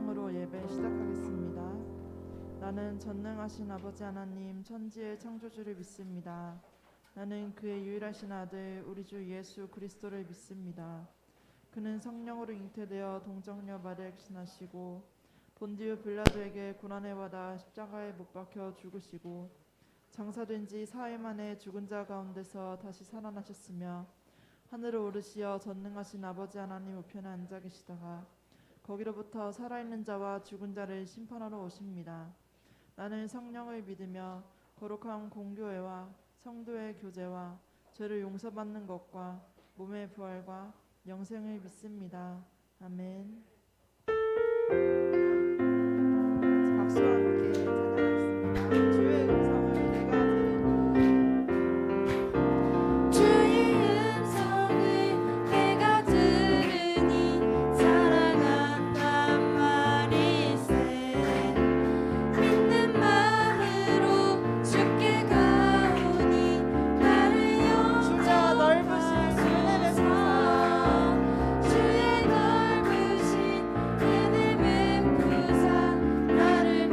찬양으로 예배 시작하겠습니다. 나는 전능하신 아버지 하나님 천지의 창조주를 믿습니다. 나는 그의 유일하신 아들 우리 주 예수 그리스도를 믿습니다. 그는 성령으로 잉태되어 동정녀 마리아에 신하시고 본디오 빌라도에게 고난을 받아 십자가에 못 박혀 죽으시고 장사된 지 사흘 만에 죽은 자 가운데서 다시 살아나셨으며 하늘을 오르시어 전능하신 아버지 하나님 우편에 앉아 계시다가 거기로부터 살아있는 자와 죽은 자를 심판하러 오십니다. 나는 성령을 믿으며 거룩한 공교회와 성도의 교제와 죄를 용서받는 것과 몸의 부활과 영생을 믿습니다. 아멘. 박수와 함께 찬양하겠습니다. 주의 음성을 내가 들으니 주의 음성을 내가 들으니 사랑한단 말일세. 믿는 마음으로 주께 가오니 나를 주가 넓으신 은혜 용서하소서. 주의 넓으신 은혜 베푸사 나를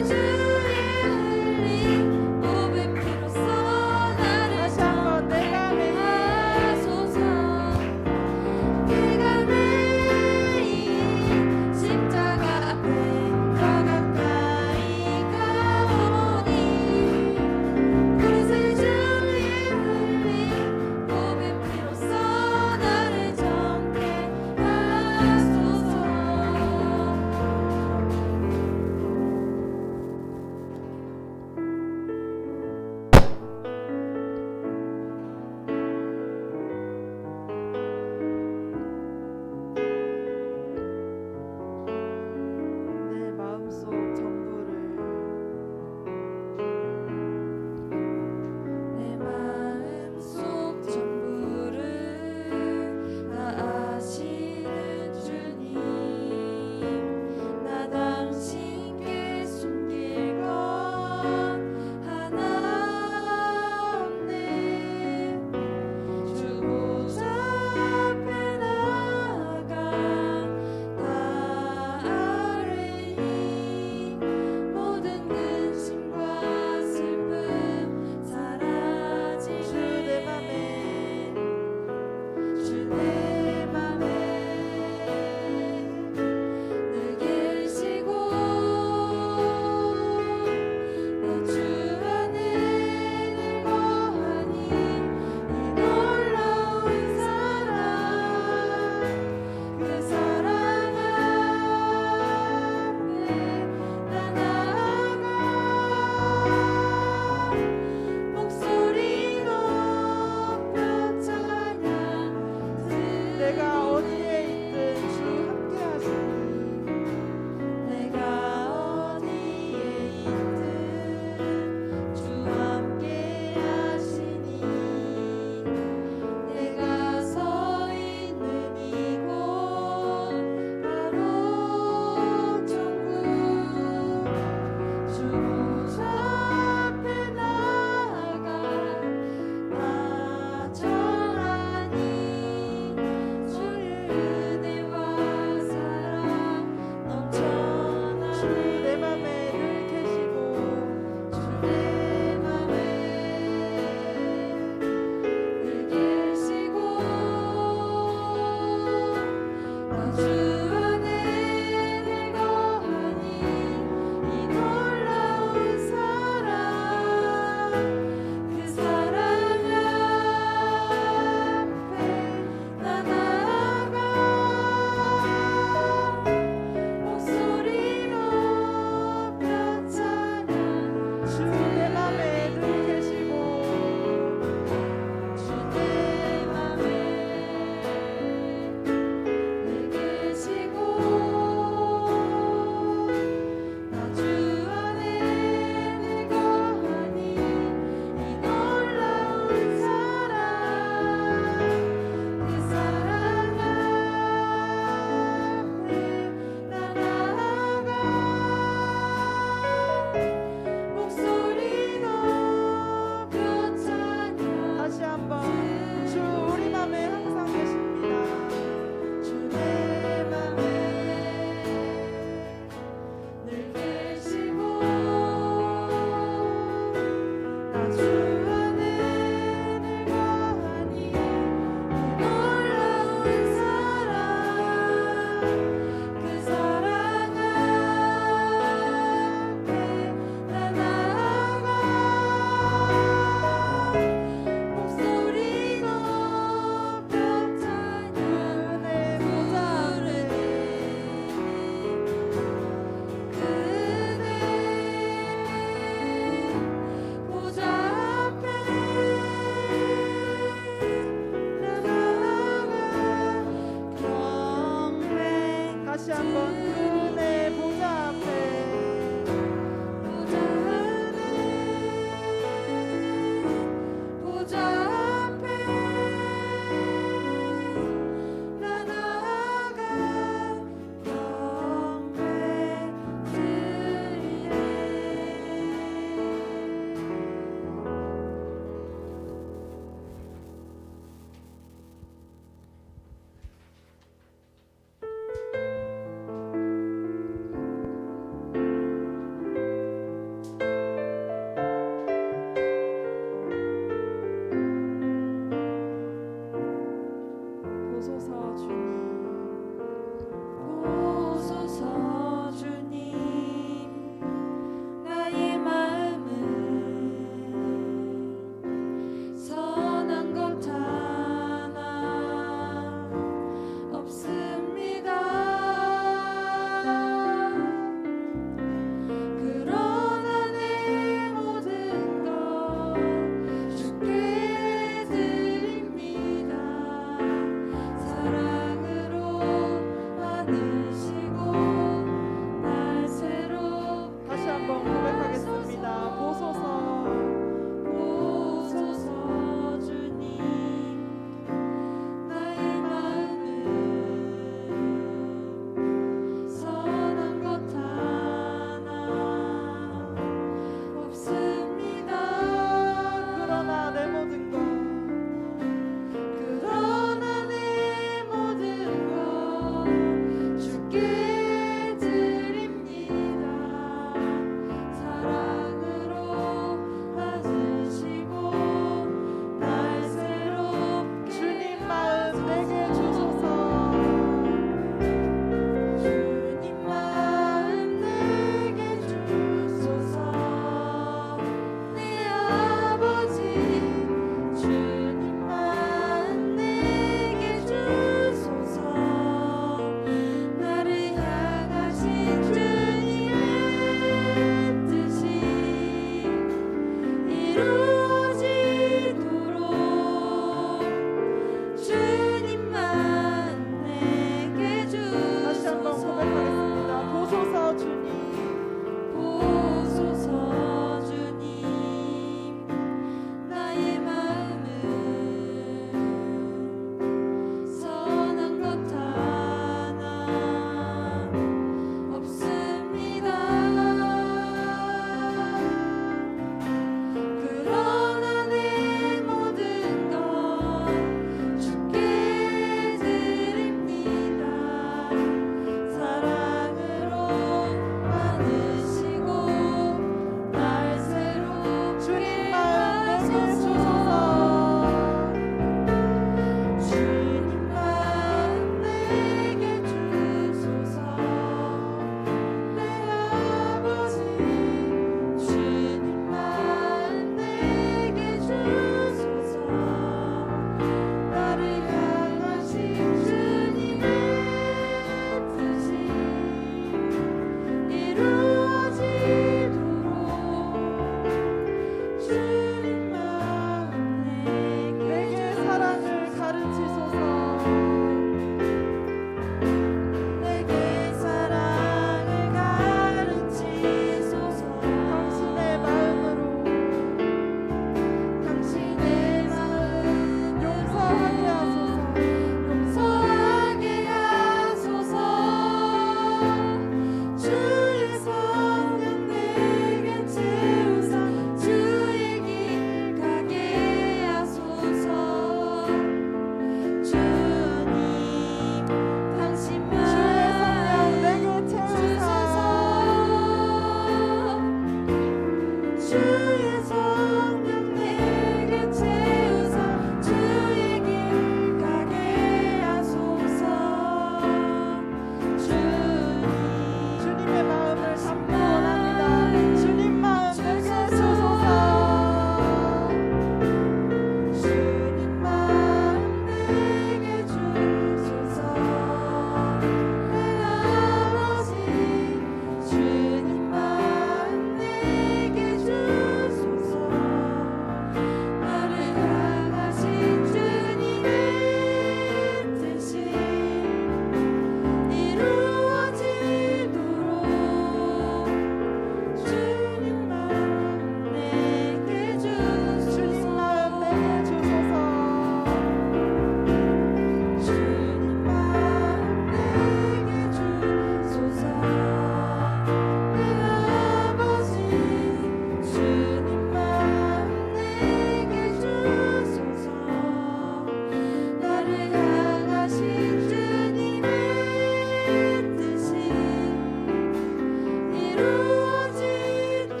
이루어지도록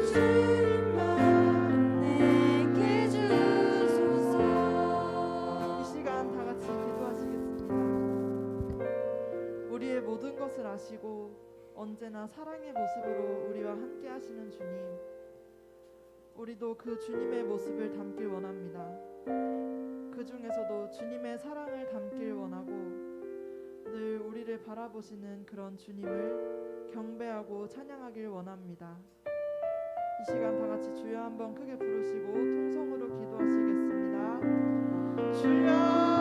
주님만 내게 주소서. 이 시간 다 같이 기도하시겠습니다. 우리의 모든 것을 아시고 언제나 사랑의 모습으로 우리와 함께 하시는 주님, 우리도 그 주님의 모습을 담길 원합니다. 그 중에서도 주님의 사랑을 담길 원하고 늘 우리를 바라보시는 그런 주님을 경배하고 찬양하길 원합니다. 이 시간 다 같이 주여 한번 크게 부르시고 통성으로 기도하시겠습니다. 주여!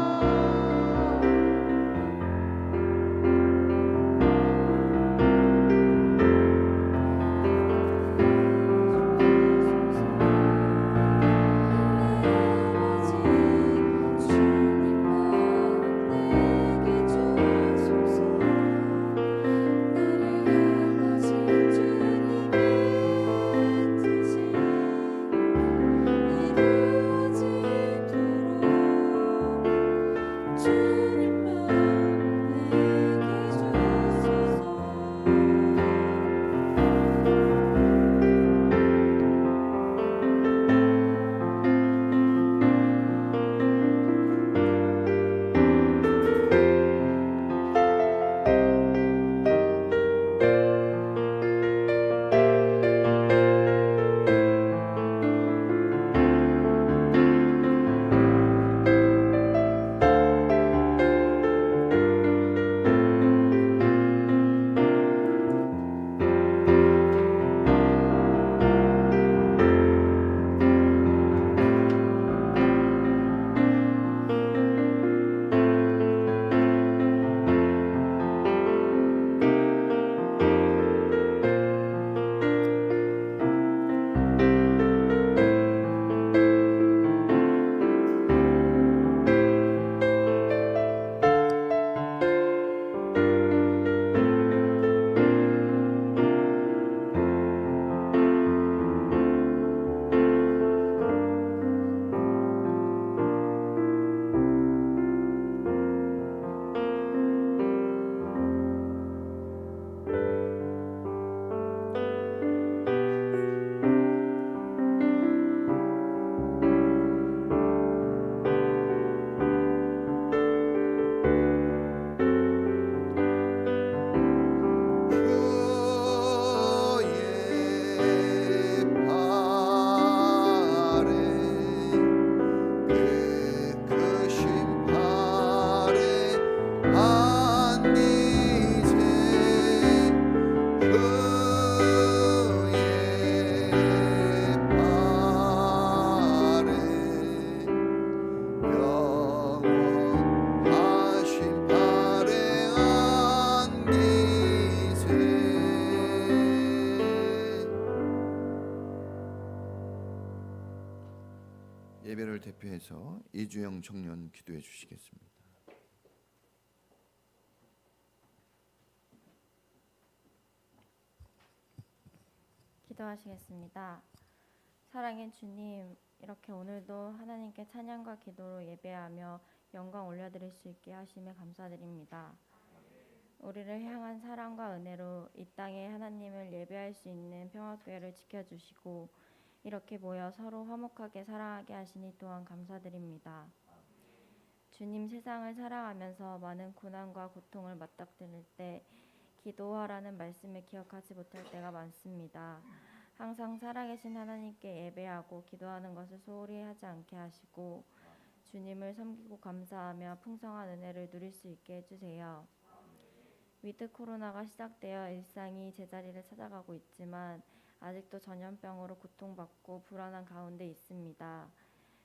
예배를 대표해서 이주영 청년 기도해 주시겠습니다. 기도하시겠습니다. 사랑의 주님, 이렇게 오늘도 하나님께 찬양과 기도로 예배하며 영광 올려드릴 수 있게 하심에 감사드립니다. 우리를 향한 사랑과 은혜로 이 땅에 하나님을 예배할 수 있는 평화교회를 지켜주시고 이렇게 모여 서로 화목하게 사랑하게 하시니 또한 감사드립니다. 주님, 세상을 살아가면서 많은 고난과 고통을 맞닥뜨릴 때 기도하라는 말씀을 기억하지 못할 때가 많습니다. 항상 살아계신 하나님께 예배하고 기도하는 것을 소홀히 하지 않게 하시고 주님을 섬기고 감사하며 풍성한 은혜를 누릴 수 있게 해주세요. 위드 코로나가 시작되어 일상이 제자리를 찾아가고 있지만 아직도 전염병으로 고통받고 불안한 가운데 있습니다.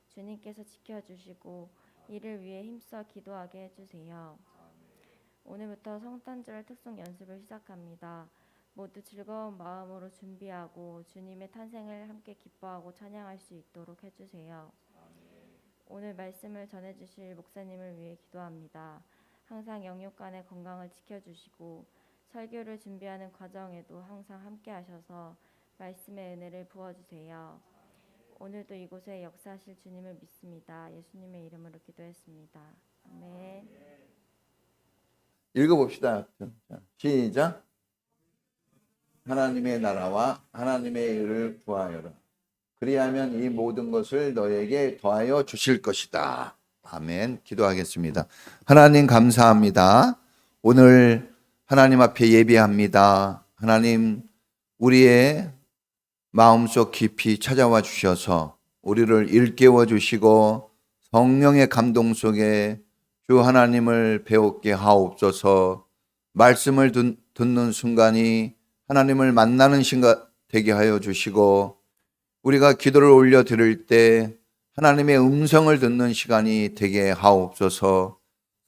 주님께서 지켜주시고 이를 위해 힘써 기도하게 해주세요. 오늘부터 성탄절 특송 연습을 시작합니다. 모두 즐거운 마음으로 준비하고 주님의 탄생을 함께 기뻐하고 찬양할 수 있도록 해주세요. 오늘 말씀을 전해주실 목사님을 위해 기도합니다. 항상 영육간의 건강을 지켜주시고 설교를 준비하는 과정에도 항상 함께 하셔서 말씀의 은혜를 부어주세요. 오늘도 이곳에 역사하실 주님을 믿습니다. 예수님의 이름으로 기도했습니다. 아멘. 읽어봅시다. 자, 시작. 하나님의 나라와 하나님의 의를 구하여라. 그리하면 이 모든 것을 너에게 더하여 주실 것이다. 아멘. 기도하겠습니다. 하나님 감사합니다. 오늘 하나님 앞에 예배합니다. 하나님, 우리의 마음속 깊이 찾아와 주셔서 우리를 일깨워 주시고 성령의 감동 속에 주 하나님을 배웠게 하옵소서. 말씀을 듣는 순간이 하나님을 만나는 순간 되게 하여 주시고, 우리가 기도를 올려 드릴 때 하나님의 음성을 듣는 시간이 되게 하옵소서.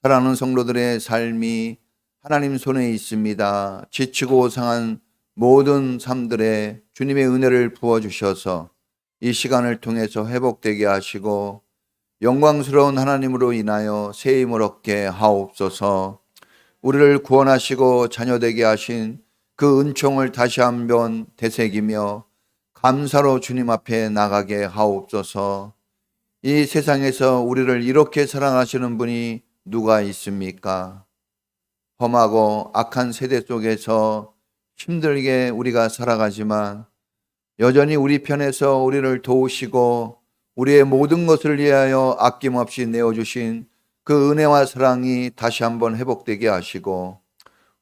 사랑하는 성도들의 삶이 하나님 손에 있습니다. 지치고 상한 모든 삶들에 주님의 은혜를 부어주셔서 이 시간을 통해서 회복되게 하시고 영광스러운 하나님으로 인하여 새 힘을 얻게 하옵소서. 우리를 구원하시고 자녀되게 하신 그 은총을 다시 한번 되새기며 감사로 주님 앞에 나가게 하옵소서. 이 세상에서 우리를 이렇게 사랑하시는 분이 누가 있습니까? 험하고 악한 세대 속에서 힘들게 우리가 살아가지만 여전히 우리 편에서 우리를 도우시고 우리의 모든 것을 위하여 아낌없이 내어주신 그 은혜와 사랑이 다시 한번 회복되게 하시고,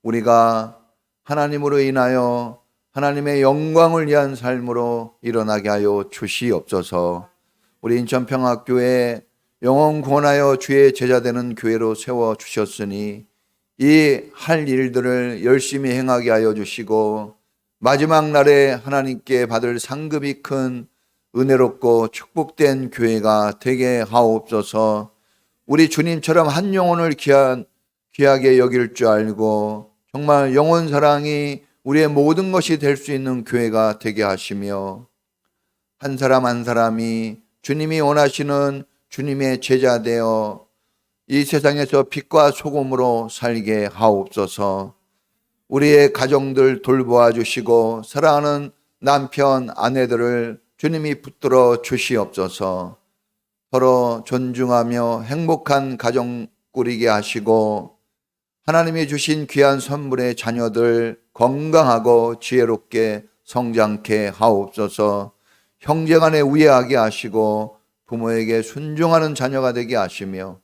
우리가 하나님으로 인하여 하나님의 영광을 위한 삶으로 일어나게 하여 주시옵소서. 우리 인천평화교회 영혼 구원하여 주의 제자되는 교회로 세워주셨으니 이 할 일들을 열심히 행하게 하여 주시고, 마지막 날에 하나님께 받을 상급이 큰 은혜롭고 축복된 교회가 되게 하옵소서. 우리 주님처럼 한 영혼을 귀하게 여길 줄 알고 정말 영혼 사랑이 우리의 모든 것이 될 수 있는 교회가 되게 하시며, 한 사람 한 사람이 주님이 원하시는 주님의 제자 되어 이 세상에서 빛과 소금으로 살게 하옵소서. 우리의 가정들 돌보아 주시고 사랑하는 남편, 아내들을 주님이 붙들어 주시옵소서. 서로 존중하며 행복한 가정 꾸리게 하시고 하나님이 주신 귀한 선물의 자녀들 건강하고 지혜롭게 성장케 하옵소서. 형제간에 우애하게 하시고 부모에게 순종하는 자녀가 되게 하시며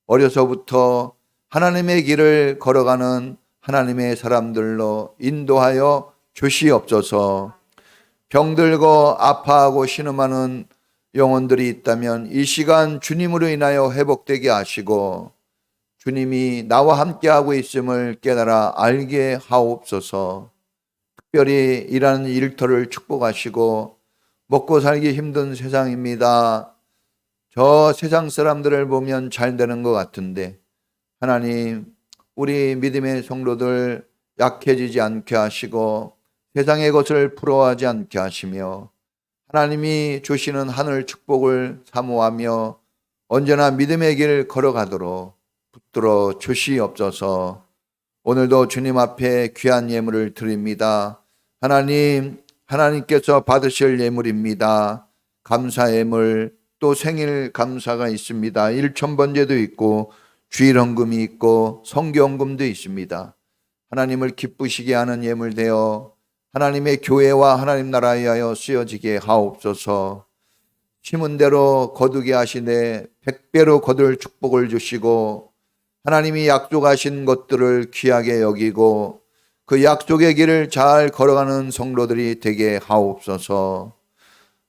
어려서부터 하나님의 길을 걸어가는 하나님의 사람들로 인도하여 주시옵소서. 병들고 아파하고 신음하는 영혼들이 있다면 이 시간 주님으로 인하여 회복되게 하시고 주님이 나와 함께하고 있음을 깨달아 알게 하옵소서. 특별히 일하는 일터를 축복하시고 먹고 살기 힘든 세상입니다. 저 세상 사람들을 보면 잘 되는 것 같은데 하나님, 우리 믿음의 성도들 약해지지 않게 하시고 세상의 것을 부러워하지 않게 하시며 하나님이 주시는 하늘 축복을 사모하며 언제나 믿음의 길 걸어가도록 붙들어 주시옵소서. 오늘도 주님 앞에 귀한 예물을 드립니다. 하나님, 하나님께서 받으실 예물입니다. 감사 예물, 또 생일 감사가 있습니다. 1,000번제도 있고 주일헌금이 있고 성경금도 있습니다. 하나님을 기쁘시게 하는 예물 되어 하나님의 교회와 하나님 나라에 하여 쓰여지게 하옵소서. 심은 대로 거두게 하시되 100배로 거둘 축복을 주시고 하나님이 약속하신 것들을 귀하게 여기고 그 약속의 길을 잘 걸어가는 성도들이 되게 하옵소서.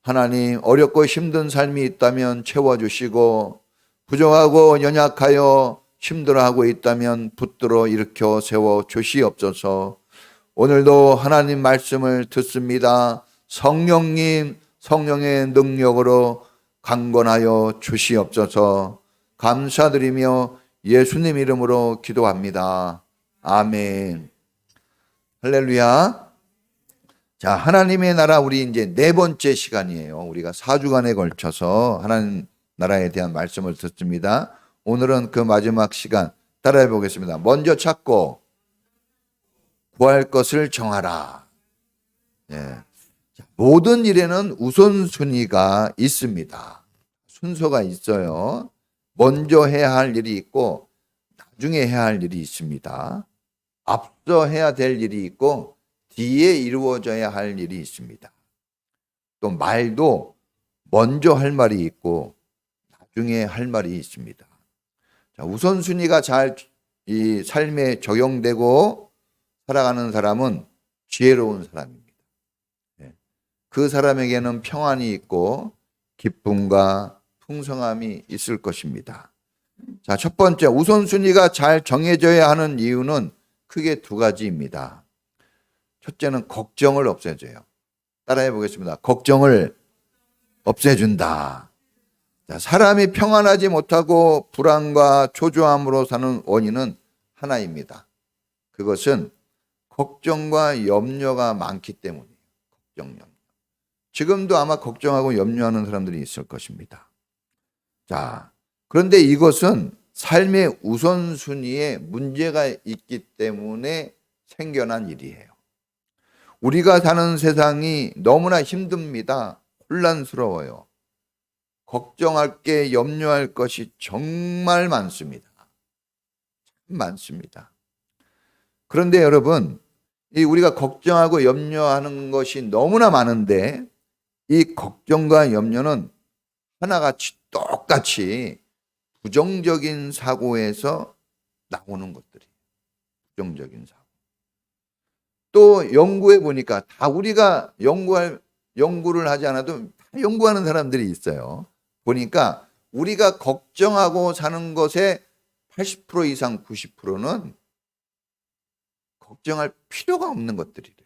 하나님, 어렵고 힘든 삶이 있다면 채워주시고 부정하고 연약하여 힘들어하고 있다면 붙들어 일으켜 세워 주시옵소서. 오늘도 하나님 말씀을 듣습니다. 성령님, 성령의 능력으로 강건하여 주시옵소서. 감사드리며 예수님 이름으로 기도합니다. 아멘. 할렐루야. 자, 하나님의 나라, 우리 이제 네 번째 시간이에요. 우리가 4주간에 걸쳐서 하나님 나라에 대한 말씀을 듣습니다. 오늘은 그 마지막 시간 따라해 보겠습니다. 먼저 찾고 구할 것을 정하라. 예. 모든 일에는 우선순위가 있습니다. 순서가 있어요. 먼저 해야 할 일이 있고 나중에 해야 할 일이 있습니다. 앞서 해야 될 일이 있고 뒤에 이루어져야 할 일이 있습니다. 또 말도 먼저 할 말이 있고 나중에 할 말이 있습니다. 자, 우선순위가 잘 이 삶에 적용되고 살아가는 사람은 지혜로운 사람입니다. 그 사람에게는 평안이 있고 기쁨과 풍성함이 있을 것입니다. 자, 첫 번째, 우선순위가 잘 정해져야 하는 이유는 크게 두 가지입니다. 첫째는 걱정을 없애줘요. 따라해 보겠습니다. 걱정을 없애준다. 자, 사람이 평안하지 못하고 불안과 초조함으로 사는 원인은 하나입니다. 그것은 걱정과 염려가 많기 때문이에요. 걱정, 염려. 지금도 아마 걱정하고 염려하는 사람들이 있을 것입니다. 자, 그런데 이것은 삶의 우선순위에 문제가 있기 때문에 생겨난 일이에요. 우리가 사는 세상이 너무나 힘듭니다. 혼란스러워요. 걱정할 게, 염려할 것이 정말 많습니다. 참 많습니다. 그런데 여러분, 우리가 걱정하고 염려하는 것이 너무나 많은데 이 걱정과 염려는 하나같이 똑같이 부정적인 사고에서 나오는 것들이에요. 부정적인 사고. 또 연구해 보니까 다 우리가 연구를 하지 않아도 다 연구하는 사람들이 있어요. 보니까 우리가 걱정하고 사는 것의 80% 이상 90%는 걱정할 필요가 없는 것들이래요.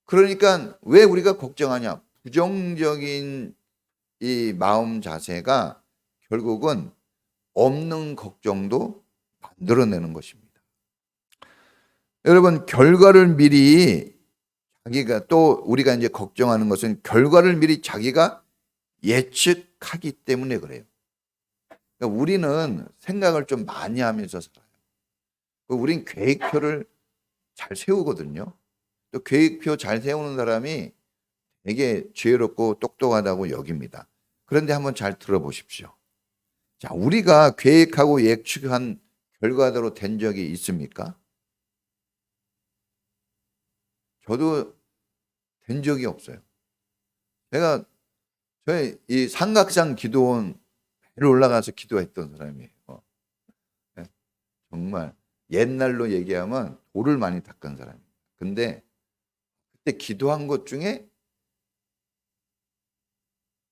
그러니까 왜 우리가 걱정하냐? 부정적인 이 마음 자세가 결국은 없는 걱정도 만들어내는 것입니다. 여러분, 결과를 미리 자기가, 또 우리가 이제 걱정하는 것은 결과를 미리 자기가 예측하기 때문에 그래요. 그러니까 우리는 생각을 좀 많이 하면서 살아요. 우린 계획표를 잘 세우거든요. 또 계획표 잘 세우는 사람이 되게 지혜롭고 똑똑하다고 여깁니다. 그런데 한번 잘 들어보십시오. 자, 우리가 계획하고 예측한 결과대로 된 적이 있습니까? 저도 된 적이 없어요. 제가 저희 이 삼각산 기도원 배를 올라가서 기도했던 사람이에요. 네, 정말 옛날로 얘기하면 돌을 많이 닦은 사람이에요. 근데 그때 기도한 것 중에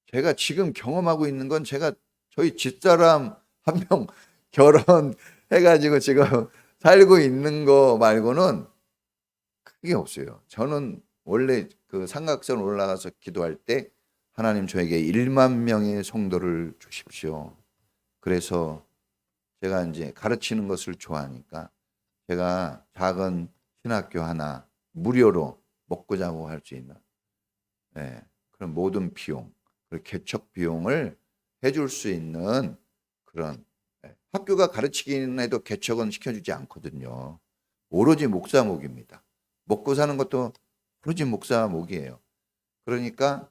제가 지금 경험하고 있는 건 제가 저희 집사람 한 명 결혼해가지고 지금 살고 있는 거 말고는 크게 없어요. 저는 원래 그 삼각산 올라가서 기도할 때 하나님 저에게 1만 명의 성도를 주십시오. 그래서 제가 이제 가르치는 것을 좋아하니까 제가 작은 신학교 하나 무료로 먹고 자고 할 수 있는 그런 모든 비용, 그리고 개척 비용을 해줄 수 있는 그런 학교가 가르치기는 해도 개척은 시켜주지 않거든요. 오로지 목사목입니다. 먹고 사는 것도 오로지 목사목이에요. 그러니까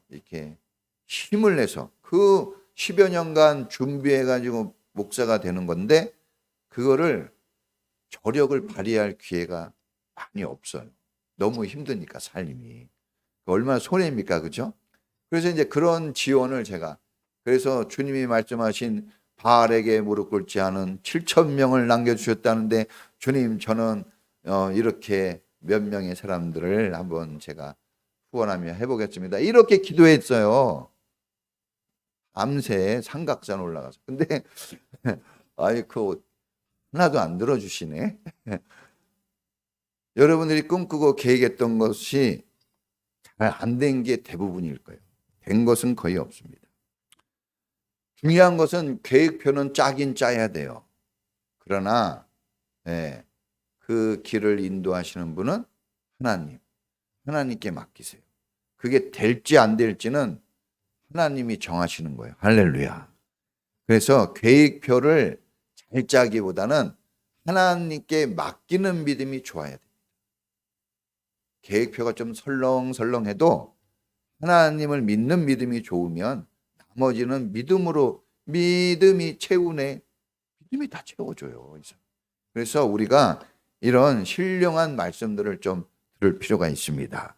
이렇게 힘을 내서 그 10여 년간 준비해가지고 목사가 되는 건데 그거를 저력을 발휘할 기회가 많이 없어요. 너무 힘드니까 삶이. 얼마나 손해입니까, 그죠? 그래서 이제 그런 지원을 제가, 그래서 주님이 말씀하신 바알에게 무릎 꿇지 않은 7,000명을 남겨주셨다는데 주님, 저는 이렇게 몇 명의 사람들을 한번 제가 후원하며 해보겠습니다. 이렇게 기도했어요. 밤새 삼각산 올라가서. 근데 아이고 하나도 안 들어주시네. 여러분들이 꿈꾸고 계획했던 것이 잘 안 된 게 대부분일 거예요. 된 것은 거의 없습니다. 중요한 것은 계획표는 짜긴 짜야 돼요. 그러나 그 길을 인도하시는 분은 하나님께 맡기세요. 그게 될지 안 될지는 하나님이 정하시는 거예요. 할렐루야. 그래서 계획표를 잘 짜기보다는 하나님께 맡기는 믿음이 좋아야 돼요. 계획표가 좀 설렁설렁해도 하나님을 믿는 믿음이 좋으면 나머지는 믿음이 채우네. 믿음이 다 채워줘요. 그래서 우리가 이런 신령한 말씀들을 좀 들을 필요가 있습니다.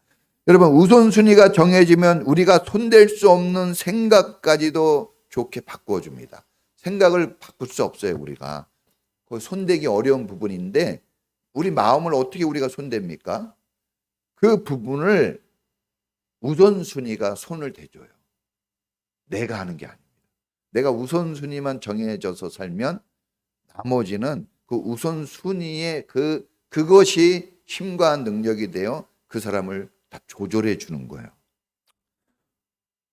여러분, 우선순위가 정해지면 우리가 손댈 수 없는 생각까지도 좋게 바꾸어 줍니다. 생각을 바꿀 수 없어요, 우리가. 그 손대기 어려운 부분인데 우리 마음을 어떻게 우리가 손댑니까? 그 부분을 우선순위가 손을 대줘요. 내가 하는 게 아닙니다. 내가 우선순위만 정해져서 살면 나머지는 그 우선순위의 그것이 힘과 능력이 되어 그 사람을 다 조절해 주는 거예요.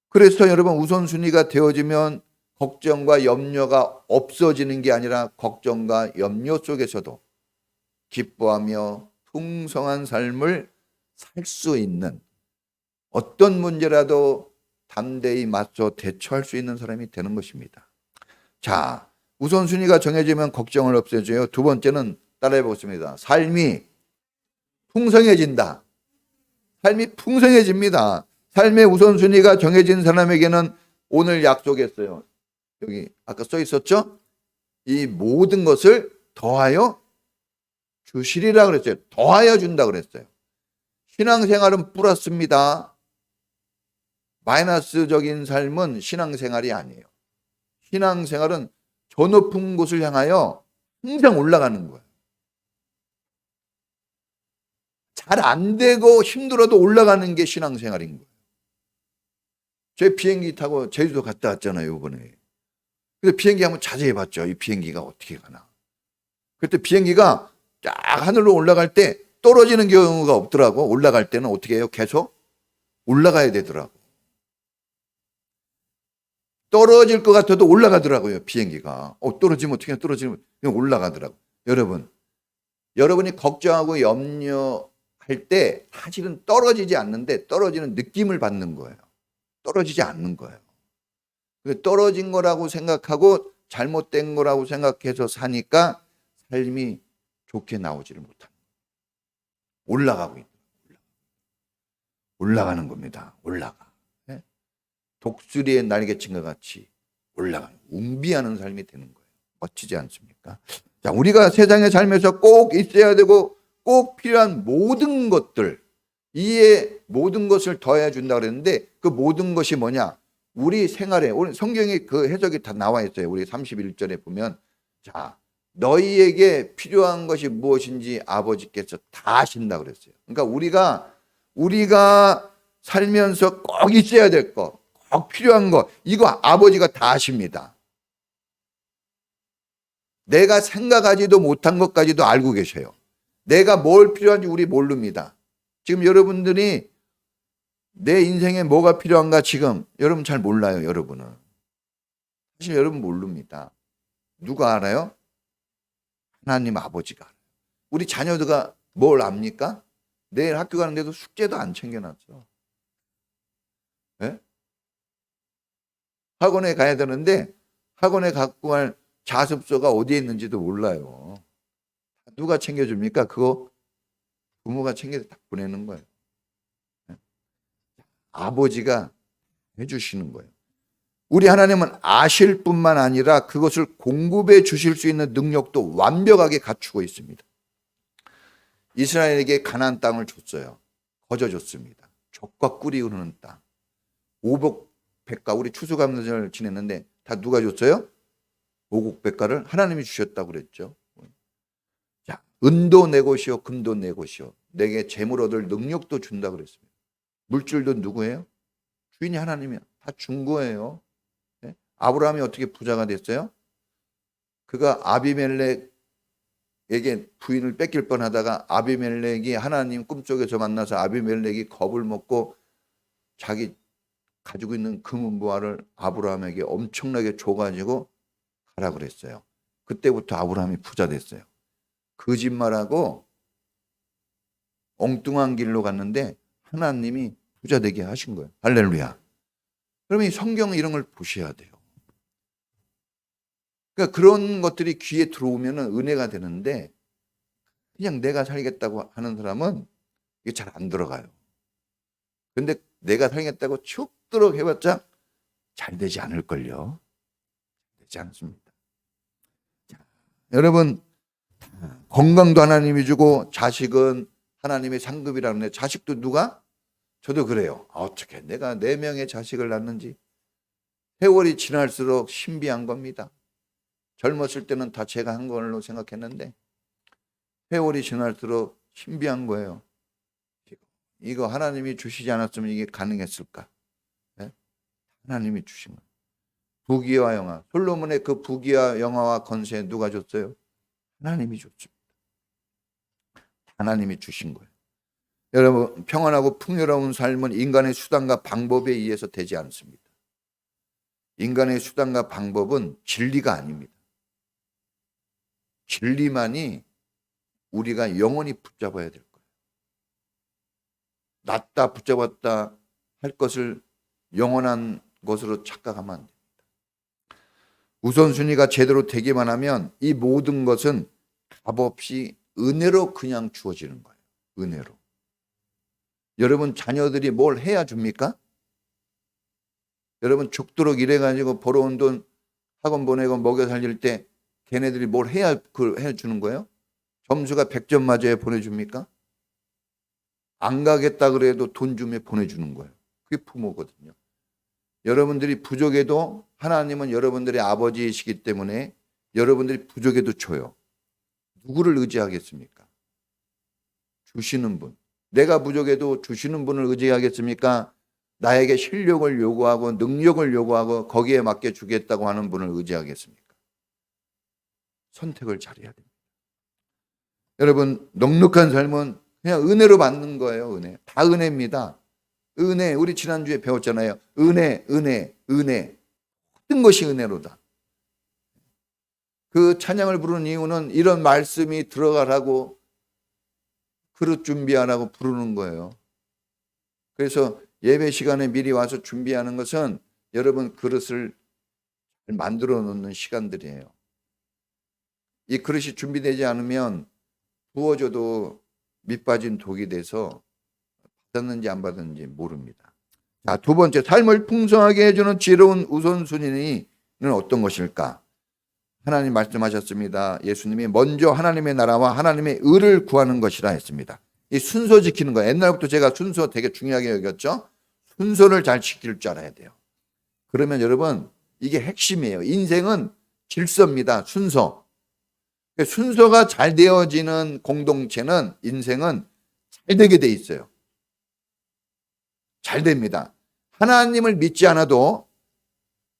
그래서 여러분, 우선순위가 되어지면 걱정과 염려가 없어지는 게 아니라 걱정과 염려 속에서도 기뻐하며 풍성한 삶을 살 수 있는, 어떤 문제라도 담대히 맞서 대처할 수 있는 사람이 되는 것입니다. 자, 우선순위가 정해지면 걱정을 없애줘요. 두 번째는 따라해 보겠습니다. 삶이 풍성해진다. 삶이 풍성해집니다. 삶의 우선순위가 정해진 사람에게는 오늘 약속했어요. 여기 아까 써 있었죠? 이 모든 것을 더하여 주시리라 그랬어요. 더하여 준다 그랬어요. 신앙생활은 플러스입니다. 마이너스적인 삶은 신앙생활이 아니에요. 신앙생활은 저 높은 곳을 향하여 항상 올라가는 거예요. 잘 안 되고 힘들어도 올라가는 게 신앙생활인 거예요. 제 비행기 타고 제주도 갔다 왔잖아요, 이번에. 그래서 비행기 한번 자세히 봤죠. 이 비행기가 어떻게 가나. 그때 비행기가 쫙 하늘로 올라갈 때 떨어지는 경우가 없더라고. 올라갈 때는 어떻게 해요? 계속 올라가야 되더라고. 떨어질 것 같아도 올라가더라고요, 비행기가. 떨어지면 어떻게 해? 떨어지면 그냥 올라가더라고. 여러분이 걱정하고 염려할 때 사실은 떨어지지 않는데 떨어지는 느낌을 받는 거예요. 떨어지지 않는 거예요. 떨어진 거라고 생각하고 잘못된 거라고 생각해서 사니까 삶이 좋게 나오지를 못합니다. 올라가고 있는 거예요. 올라가는 겁니다. 올라가. 네? 독수리의 날개친과 같이 올라가는, 웅비하는 삶이 되는 거예요. 멋지지 않습니까? 자, 우리가 세상에 살면서 꼭 있어야 되고 꼭 필요한 모든 것들, 이에 모든 것을 더해 준다 그랬는데 그 모든 것이 뭐냐? 우리 생활에, 오늘 성경에 그 해석이 다 나와 있어요. 우리 31절에 보면, 자, 너희에게 필요한 것이 무엇인지 아버지께서 다 아신다 그랬어요. 그러니까 우리가 살면서 꼭 있어야 될 거, 꼭 필요한 거, 이거 아버지가 다 아십니다. 내가 생각하지도 못한 것까지도 알고 계셔요. 내가 뭘 필요한지 우리 모릅니다. 지금 여러분들이 내 인생에 뭐가 필요한가 지금 여러분 잘 몰라요. 여러분은 사실 여러분 모릅니다. 누가 알아요? 하나님 아버지가 알아요. 우리 자녀들가 뭘 압니까? 내일 학교 가는데도 숙제도 안 챙겨놨죠. 네? 학원에 가야 되는데 학원에 갖고 갈 자습서가 어디에 있는지도 몰라요. 누가 챙겨줍니까? 그거 부모가 챙겨서 다 보내는 거예요. 아버지가 해주시는 거예요. 우리 하나님은 아실 뿐만 아니라 그것을 공급해 주실 수 있는 능력도 완벽하게 갖추고 있습니다. 이스라엘에게 가나안 땅을 줬어요. 거저줬습니다. 젖과 꿀이 흐르는 땅. 오복백가, 우리 추수감사절을 지냈는데 다 누가 줬어요? 오곡백가를 하나님이 주셨다고 그랬죠. 자, 은도 내 것이요 금도 내 것이요 내게 재물 얻을 능력도 준다고 그랬습니다. 물질도 누구예요? 주인이 하나님이야. 다 준 거예요. 네? 아브라함이 어떻게 부자가 됐어요? 그가 아비멜렉에게 부인을 뺏길 뻔하다가 아비멜렉이 하나님 꿈속에서 만나서 아비멜렉이 겁을 먹고 자기 가지고 있는 금은보화를 아브라함에게 엄청나게 줘가지고 가라 그랬어요. 그때부터 아브라함이 부자 됐어요. 거짓말하고 엉뚱한 길로 갔는데 하나님이 부자 되게 하신 거예요. 할렐루야. 그러면 이 성경은 이런 걸 보셔야 돼요. 그러니까 그런 것들이 귀에 들어오면 은혜가 되는데 그냥 내가 살겠다고 하는 사람은 이게 잘 안 들어가요. 근데 내가 살겠다고 쭉 들어해봤자 잘 되지 않을걸요. 되지 않습니다. 자, 여러분, 건강도 하나님이 주고 자식은 하나님의 상급이라는데 자식도 누가? 저도 그래요. 어떻게 내가 4명의 자식을 낳는지. 세월이 지날수록 신비한 겁니다. 젊었을 때는 다 제가 한 걸로 생각했는데 세월이 지날수록 신비한 거예요. 이거 하나님이 주시지 않았으면 이게 가능했을까? 네? 하나님이 주신 거예요. 부귀와 영화. 솔로몬의 그 부귀와 영화와 권세 누가 줬어요? 하나님이 줬습니다. 하나님이 주신 거예요. 여러분, 평안하고 풍요로운 삶은 인간의 수단과 방법에 의해서 되지 않습니다. 인간의 수단과 방법은 진리가 아닙니다. 진리만이 우리가 영원히 붙잡아야 될 거예요. 놨다 붙잡았다 할 것을 영원한 것으로 착각하면 안 됩니다. 우선순위가 제대로 되기만 하면 이 모든 것은 값없이 은혜로 그냥 주어지는 거예요. 은혜로. 여러분 자녀들이 뭘 해야 줍니까? 여러분 죽도록 일해가지고 벌어온 돈 학원 보내고 먹여 살릴 때 걔네들이 뭘 해야 해주는 거예요? 점수가 100점 맞아야 보내줍니까? 안 가겠다 그래도 돈 주면 보내주는 거예요. 그게 부모거든요. 여러분들이 부족해도 하나님은 여러분들의 아버지이시기 때문에 여러분들이 부족해도 줘요. 누구를 의지하겠습니까? 주시는 분. 내가 부족해도 주시는 분을 의지하겠습니까? 나에게 실력을 요구하고 능력을 요구하고 거기에 맞게 주겠다고 하는 분을 의지하겠습니까? 선택을 잘해야 됩니다. 여러분, 넉넉한 삶은 그냥 은혜로 받는 거예요. 은혜. 다 은혜입니다. 은혜. 우리 지난주에 배웠잖아요. 은혜, 은혜, 은혜. 모든 것이 은혜로다. 그 찬양을 부르는 이유는 이런 말씀이 들어가라고 그릇 준비하라고 부르는 거예요. 그래서 예배 시간에 미리 와서 준비하는 것은 여러분 그릇을 만들어 놓는 시간들이에요. 이 그릇이 준비되지 않으면 부어줘도 밑빠진 독이 돼서 받았는지 안 받았는지 모릅니다. 자, 두 번째, 삶을 풍성하게 해주는 지혜로운 우선순위는 어떤 것일까? 하나님 말씀하셨습니다. 예수님이 먼저 하나님의 나라와 하나님의 의를 구하는 것이라 했습니다. 이 순서 지키는 거. 옛날부터 제가 순서 되게 중요하게 여겼죠. 순서를 잘 지킬 줄 알아야 돼요. 그러면 여러분 이게 핵심이에요. 인생은 질서입니다. 순서. 순서가 잘 되어지는 공동체는 인생은 잘 되게 돼 있어요. 잘 됩니다. 하나님을 믿지 않아도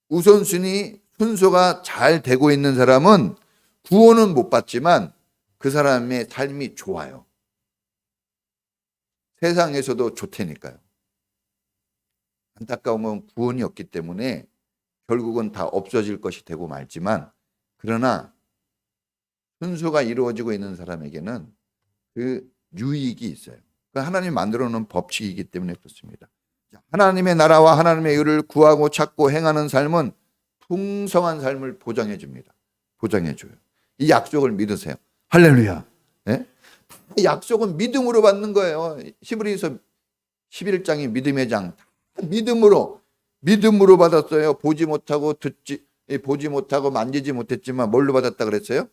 우선순위 순서가 잘 되고 있는 사람은 구원은 못 받지만 그 사람의 삶이 좋아요. 세상에서도 좋다니까요. 안타까운 건 구원이 없기 때문에 결국은 다 없어질 것이 되고 말지만 그러나 순서가 이루어지고 있는 사람에게는 그 유익이 있어요. 하나님이 만들어 놓은 법칙이기 때문에 그렇습니다. 하나님의 나라와 하나님의 의를 구하고 찾고 행하는 삶은 풍성한 삶을 보장해 줍니다. 보장해 줘요. 이 약속을 믿으세요. 할렐루야. 네? 약속은 믿음으로 받는 거예요. 히브리서 11장이 믿음의 장. 믿음으로 받았어요. 보지 못하고 만지지 못했지만 뭘로 받았다 그랬어요?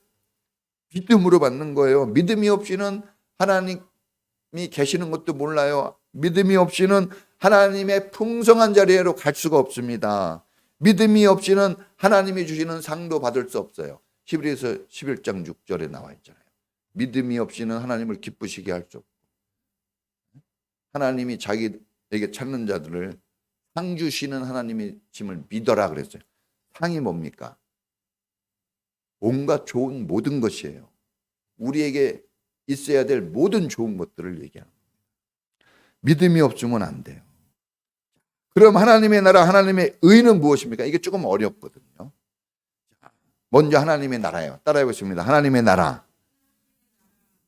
믿음으로 받는 거예요. 믿음이 없이는 하나님이 계시는 것도 몰라요. 믿음이 없이는 하나님의 풍성한 자리로 갈 수가 없습니다. 믿음이 없이는 하나님이 주시는 상도 받을 수 없어요. 히브리서 11장 6절에 나와 있잖아요. 믿음이 없이는 하나님을 기쁘시게 할 수 없고 하나님이 자기에게 찾는 자들을 상 주시는 하나님의 짐을 믿어라 그랬어요. 상이 뭡니까? 온갖 좋은 모든 것이에요. 우리에게 있어야 될 모든 좋은 것들을 얘기하는 거예요. 믿음이 없으면 안 돼요. 그럼 하나님의 나라, 하나님의 의는 무엇입니까? 이게 조금 어렵거든요. 먼저 하나님의 나라예요. 따라해보겠습니다. 하나님의 나라.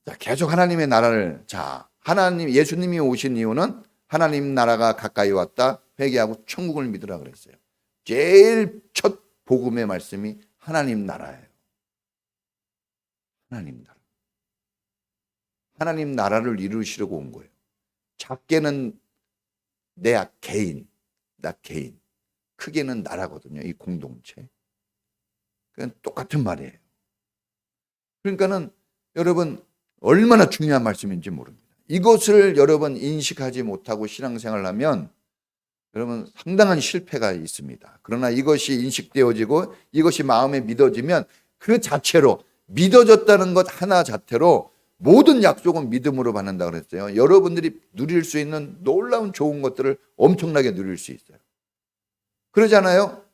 자, 계속 하나님의 나라를, 하나님, 예수님이 오신 이유는 하나님 나라가 가까이 왔다. 회개하고 천국을 믿으라 그랬어요. 제일 첫 복음의 말씀이 하나님 나라예요. 하나님 나라. 하나님 나라를 이루시려고 온 거예요. 작게는 내 개인, 나 개인. 크게는 나라거든요. 이 공동체. 그건 똑같은 말이에요. 그러니까는 여러분 얼마나 중요한 말씀인지 모릅니다. 이것을 여러분 인식하지 못하고 신앙생활을 하면 여러분 상당한 실패가 있습니다. 그러나 이것이 인식되어지고 이것이 마음에 믿어지면 그 자체로 믿어졌다는 것 하나 자체로 모든 약속은 믿음으로 받는다 그랬어요. 여러분들이 누릴 수 있는 놀라운 좋은 것들을 엄청나게 누릴 수 있어요. 그러잖아요.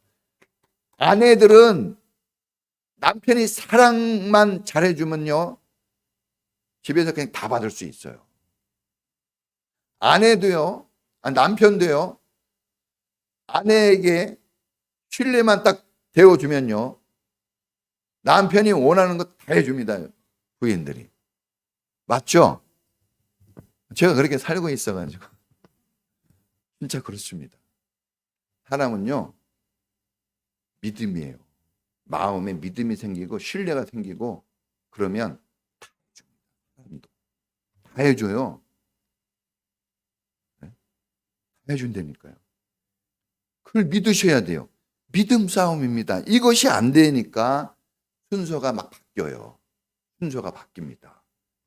아내들은 남편이 사랑만 잘해주면요 집에서 그냥 다 받을 수 있어요. 아내도요, 남편도요, 아내에게 신뢰만 딱 대어주면요 남편이 원하는 것 다 해줍니다. 부인들이. 맞죠? 제가 그렇게 살고 있어가지고 진짜 그렇습니다. 사람은요 믿음이에요. 마음에 믿음이 생기고 신뢰가 생기고 그러면 다 해줍니다. 다 해줘요. 네? 다 해준다니까요. 그걸 믿으셔야 돼요. 믿음 싸움입니다. 이것이 안 되니까 순서가 막 바뀌어요. 순서가 바뀝니다.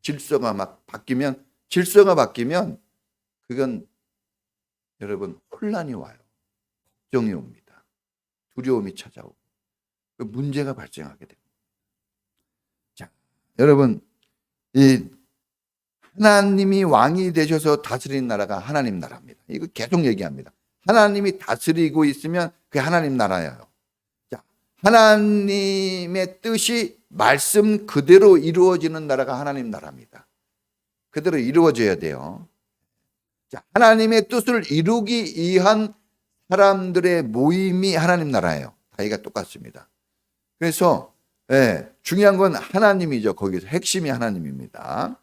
질서가 바뀌면 그건 여러분 혼란이 와요. 걱정이 옵니다. 두려움이 찾아오고 문제가 발생하게 됩니다. 자, 여러분 이 하나님이 왕이 되셔서 다스리는 나라가 하나님 나라입니다. 이거 계속 얘기합니다. 하나님이 다스리고 있으면 그게 하나님 나라예요. 자, 하나님의 뜻이 말씀 그대로 이루어지는 나라가 하나님 나라입니다. 그대로 이루어져야 돼요. 자, 하나님의 뜻을 이루기 위한 사람들의 모임이 하나님 나라예요. 다이가 똑같습니다. 그래서 중요한 건 하나님이죠. 거기서 핵심이 하나님입니다.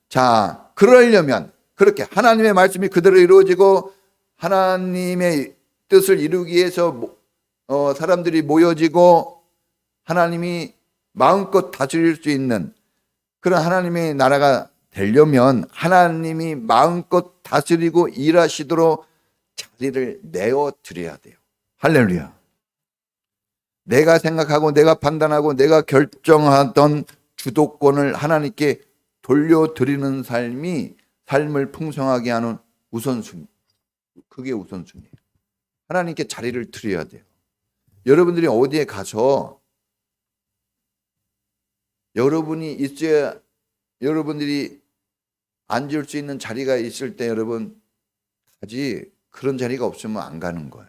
자, 그러려면 그렇게 하나님의 말씀이 그대로 이루어지고 하나님의 뜻을 이루기 위해서 사람들이 모여지고 하나님이 마음껏 다스릴 수 있는 그런 하나님의 나라가 되려면 하나님이 마음껏 다스리고 일하시도록 자리를 내어드려야 돼요. 할렐루야. 내가 생각하고 내가 판단하고 내가 결정하던 주도권을 하나님께 돌려드리는 삶을 풍성하게 하는 우선순위. 그게 우선순위예요. 하나님께 자리를 드려야 돼요. 여러분들이 어디에 가서 여러분들이 앉을 수 있는 자리가 있을 때 여러분 가지, 그런 자리가 없으면 안 가는 거예요.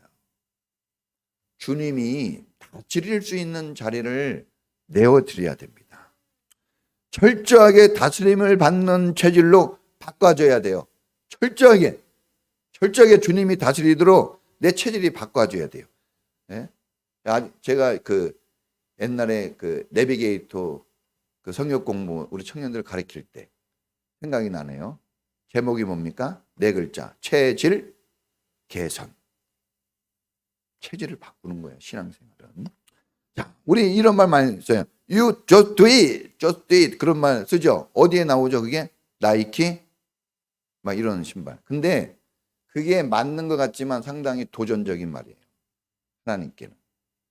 주님이 다스릴 수 있는 자리를 내어드려야 됩니다. 철저하게 다스림을 받는 체질로 바꿔줘야 돼요. 철저하게 주님이 다스리도록 내 체질이 바꿔줘야 돼요. 예? 제가 옛날에 내비게이터 성역 공부 우리 청년들 가르칠 때 생각이 나네요. 제목이 뭡니까? 4글자. 체질 개선. 체질을 바꾸는 거예요. 신앙생활은. 자, 우리 이런 말 많이 써요. You just do it. just do it. 그런 말 쓰죠. 어디에 나오죠? 그게 나이키 막 이런 신발. 근데 그게 맞는 것 같지만 상당히 도전적인 말이에요. 하나님께는.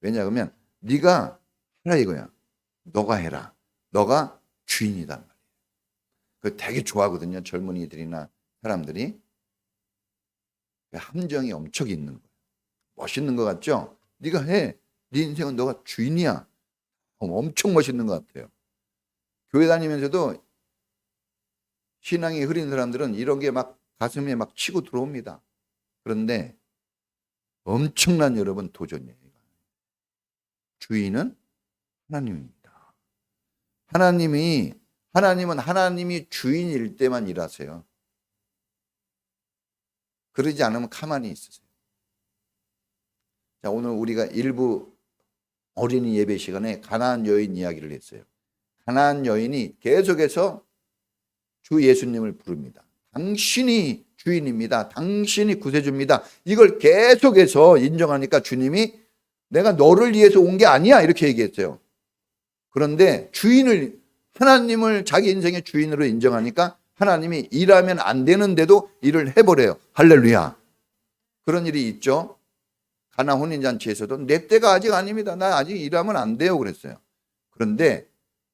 왜냐하면 네가 하라 이거야. 너가 해라. 너가 주인이단 말이에요. 그거 되게 좋아하거든요. 젊은이들이나 사람들이. 함정이 엄청 있는 거예요. 멋있는 것 같죠? 네가 해. 네 인생은 너가 주인이야. 엄청 멋있는 것 같아요. 교회 다니면서도 신앙이 흐린 사람들은 이런 게 막 가슴에 막 치고 들어옵니다. 그런데 엄청난 여러분 도전이에요. 주인은 하나님입니다. 하나님은 하나님이 주인일 때만 일하세요. 그러지 않으면 가만히 있으세요. 자, 오늘 우리가 일부 어린이 예배 시간에 가나안 여인 이야기를 했어요. 가나안 여인이 계속해서 주 예수님을 부릅니다. 당신이 주인입니다. 당신이 구세주입니다. 이걸 계속해서 인정하니까 주님이 내가 너를 위해서 온 게 아니야 이렇게 얘기했어요. 그런데 하나님을 자기 인생의 주인으로 인정하니까 하나님이 일하면 안 되는데도 일을 해버려요. 할렐루야. 그런 일이 있죠. 가나 혼인잔치에서도 내 때가 아직 아닙니다. 나 아직 일하면 안 돼요 그랬어요. 그런데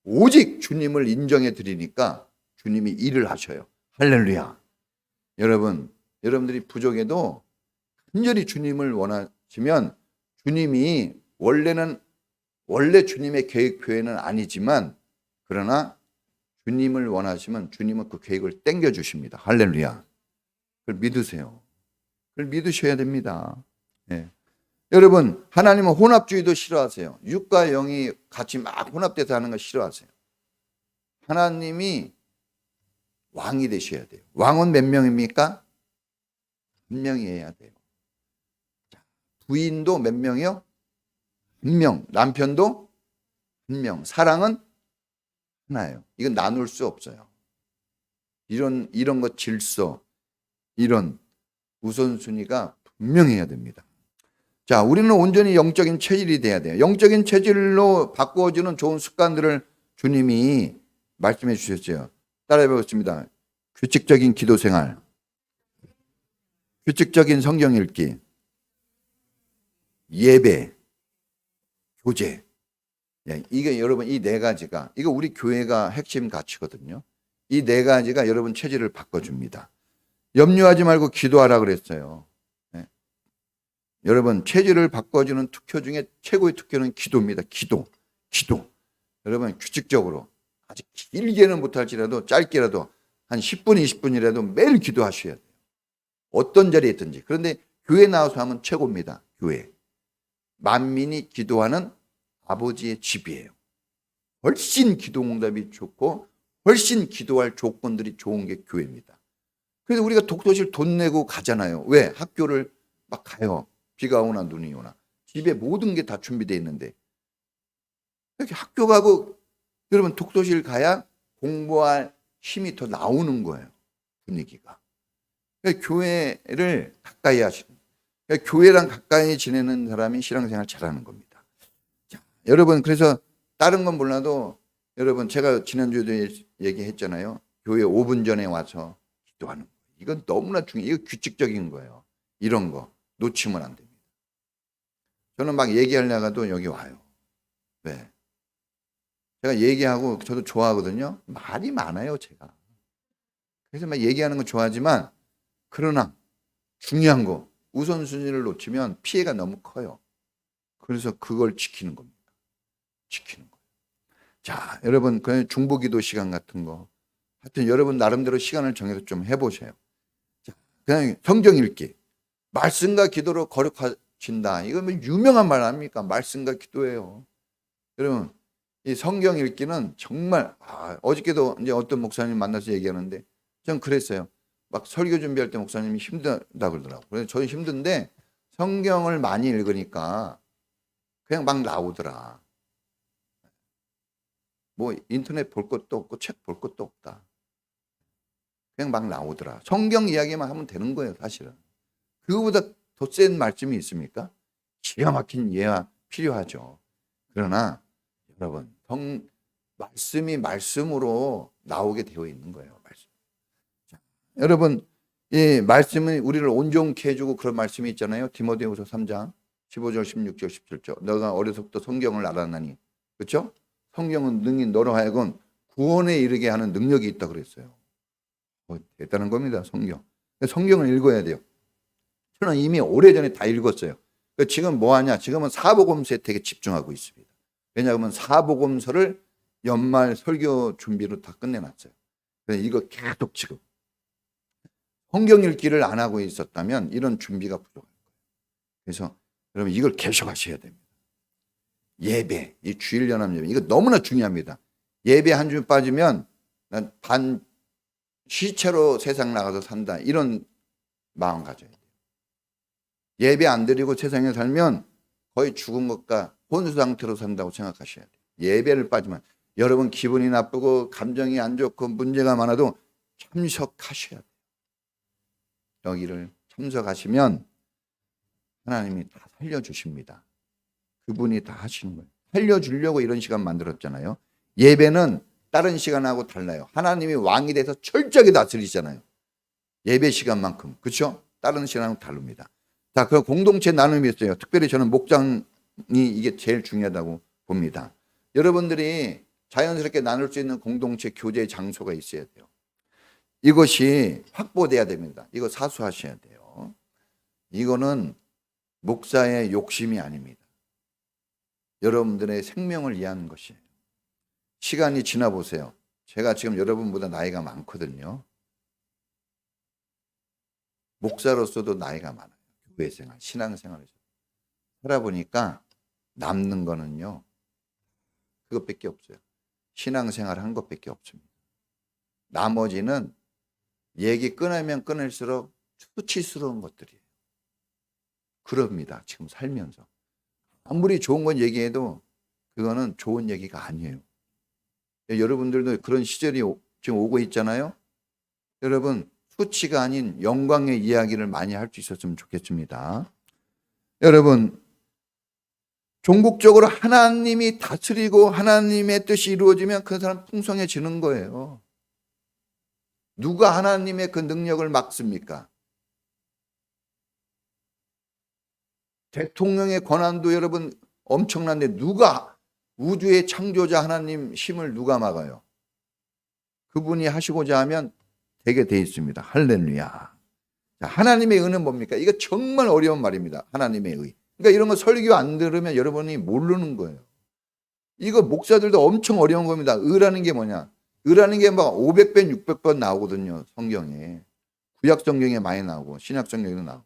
오직 주님을 인정해 드리니까 주님이 일을 하셔요. 할렐루야. 여러분들이 부족해도 간절히 주님을 원하시면 주님이 원래 주님의 계획표에는 아니지만 그러나 주님을 원하시면 주님은 그 계획을 땡겨 주십니다. 할렐루야. 그걸 믿으세요. 그걸 믿으셔야 됩니다. 예. 여러분, 하나님은 혼합주의도 싫어하세요. 육과 영이 같이 막 혼합돼서 하는 거 싫어하세요. 하나님이 왕이 되셔야 돼요. 왕은 몇 명입니까? 한 명이어야 돼요. 부인도 몇 명이요? 한 명. 남편도 한 명. 사랑은 하나예요. 이건 나눌 수 없어요. 이런 것 질서, 이런 우선순위가 분명해야 됩니다. 자, 우리는 온전히 영적인 체질이 돼야 돼요. 영적인 체질로 바꾸어주는 좋은 습관들을 주님이 말씀해 주셨죠. 따라해 보겠습니다. 규칙적인 기도 생활, 규칙적인 성경 읽기, 예배, 교제. 이게 여러분 이 네 가지가 이거 우리 교회가 핵심 가치거든요. 이 네 가지가 여러분 체질을 바꿔줍니다. 염려하지 말고 기도하라 그랬어요. 네. 여러분 체질을 바꿔주는 투표 중에 최고의 투표는 기도입니다. 기도. 여러분 규칙적으로 아주 길게는 못할지라도 짧게라도 한 10분, 20분이라도 매일 기도하셔야 돼요. 어떤 자리에 있든지. 그런데 교회 나와서 하면 최고입니다. 교회. 만민이 기도하는 아버지의 집이에요. 훨씬 기도응답이 좋고 훨씬 기도할 조건들이 좋은 게 교회입니다. 그래서 우리가 독서실 돈 내고 가잖아요. 왜? 학교를 막 가요. 비가 오나 눈이 오나. 집에 모든 게 다 준비되어 있는데 이렇게 학교 가고 여러분 독서실 가야 공부할 힘이 더 나오는 거예요. 분위기가. 그러니까 교회를 가까이 하시는 그러니까 교회랑 가까이 지내는 사람이 신앙생활 잘하는 겁니다. 자, 여러분 그래서 다른 건 몰라도 여러분 제가 지난주에도 얘기했잖아요. 교회 5분 전에 와서 기도하는 거. 이건 너무나 중요해요. 이거 규칙적인 거예요. 이런 거 놓치면 안 됩니다. 저는 막 얘기하려가도 여기 와요. 왜? 제가 얘기하고 저도 좋아하거든요. 말이 많아요, 제가. 그래서 막 얘기하는 거 좋아하지만 그러나 중요한 거 우선순위를 놓치면 피해가 너무 커요. 그래서 그걸 지키는 겁니다. 지키는 거예요. 자, 여러분 그냥 중보기도 시간 같은 거 하여튼 여러분 나름대로 시간을 정해서 좀 해보세요. 자, 그냥 성경 읽기. 말씀과 기도로 거룩하신다. 이건 뭐 유명한 말 아닙니까? 말씀과 기도예요. 여러분 이 성경 읽기는 정말 어저께도 이제 어떤 목사님 만나서 얘기하는데 전 그랬어요. 막 설교 준비할 때 목사님이 힘들다 그러더라고요. 그래서 저는 힘든데 성경을 많이 읽으니까 그냥 막 나오더라. 뭐 인터넷 볼 것도 없고 책 볼 것도 없다. 그냥 막 나오더라. 성경 이야기만 하면 되는 거예요, 사실은. 그거보다 더 센 말씀이 있습니까? 기가 막힌 예가 필요하죠. 그러나 여러분 말씀이 말씀으로 나오게 되어 있는 거예요. 말씀. 자, 여러분 이 말씀은 우리를 온전케 해주고 그런 말씀이 있잖아요. 디모데후서 3장 15절 16절 17절 너가 어려서부터 성경을 알았나니 그렇죠? 성경은 능히 너로 하여금 구원에 이르게 하는 능력이 있다 그랬어요. 대단한 겁니다. 성경을 읽어야 돼요. 저는 이미 오래전에 다 읽었어요. 지금 뭐 하냐? 지금은 사복음서에 되게 집중하고 있습니다. 왜냐하면 사복음서를 연말 설교 준비로 다 끝내놨어요. 그래서 이거 계속 지금 성경 읽기를 안 하고 있었다면 이런 준비가 부족할 거예요. 그래서 여러분 이걸 계속하셔야 됩니다. 예배, 이 주일 연합 예배 이거 너무나 중요합니다. 예배 한 주 빠지면 난 반 시체로 세상 나가서 산다 이런 마음 가져야 돼요. 예배 안 드리고 세상에 살면 거의 죽은 것과 혼수 상태로 산다고 생각하셔야 돼요. 예배를 빠지면 여러분 기분이 나쁘고 감정이 안 좋고 문제가 많아도 참석하셔야 돼요. 여기를 참석하시면 하나님이 다 살려주십니다. 그분이 다 하시는 거예요. 살려주려고 이런 시간 만들었잖아요. 예배는 다른 시간하고 달라요. 하나님이 왕이 돼서 철저하게 다스리잖아요. 예배 시간만큼. 그렇죠? 다른 시간하고 다릅니다. 자, 그 공동체 나눔이 있어요. 특별히 저는 목장이 이게 제일 중요하다고 봅니다. 여러분들이 자연스럽게 나눌 수 있는 공동체 교제 장소가 있어야 돼요. 이것이 확보돼야 됩니다. 이거 사수하셔야 돼요. 이거는 목사의 욕심이 아닙니다. 여러분들의 생명을 위한 것이에요. 시간이 지나 보세요. 제가 지금 여러분보다 나이가 많거든요. 목사로서도 나이가 많아요. 교회 생활, 신앙 생활에서 살아보니까 남는 거는요, 그것밖에 없어요. 신앙 생활 한 것밖에 없습니다. 나머지는 얘기 끊으면 끊을수록 수치스러운 것들이에요. 그럽니다. 지금 살면서. 아무리 좋은 건 얘기해도 그거는 좋은 얘기가 아니에요. 여러분들도 그런 시절이 지금 오고 있잖아요. 여러분, 수치가 아닌 영광의 이야기를 많이 할 수 있었으면 좋겠습니다. 여러분, 종국적으로 하나님이 다스리고 하나님의 뜻이 이루어지면 그 사람 풍성해지는 거예요. 누가 하나님의 그 능력을 막습니까? 대통령의 권한도 여러분 엄청난데 누가 우주의 창조자 하나님 힘을 누가 막아요? 그분이 하시고자 하면 되게 돼 있습니다. 할렐루야. 하나님의 의는 뭡니까? 이거 정말 어려운 말입니다. 하나님의 의. 그러니까 이런 거 설교 안 들으면 여러분이 모르는 거예요. 이거 목사들도 엄청 어려운 겁니다. 의라는 게 뭐냐? 의라는 게 막 500번, 600번 나오거든요. 성경에. 구약 성경에 많이 나오고 신약 성경에도 나오고.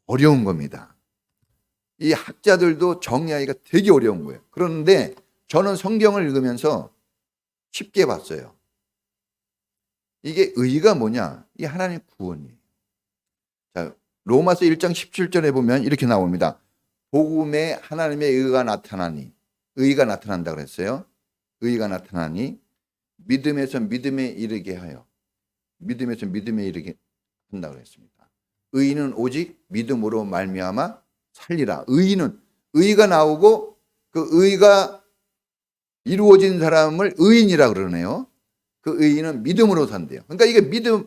어려운 겁니다. 이 학자들도 정리하기가 되게 어려운 거예요. 그런데 저는 성경을 읽으면서 쉽게 봤어요. 이게 의가 뭐냐? 이게 하나님의 구원이에요. 자, 로마서 1장 17절에 보면 이렇게 나옵니다. 복음에 하나님의 의가 나타나니, 의가 나타난다 그랬어요. 의가 나타나니 믿음에서 믿음에 이르게 하여, 믿음에서 믿음에 이르게 한다 그랬습니다. 의인은 오직 믿음으로 말미암아 살리라. 의인은 의가 나오고 그 의가 이루어진 사람을 의인이라 그러네요. 그 의인은 믿음으로 산대요. 그러니까 이게 믿음,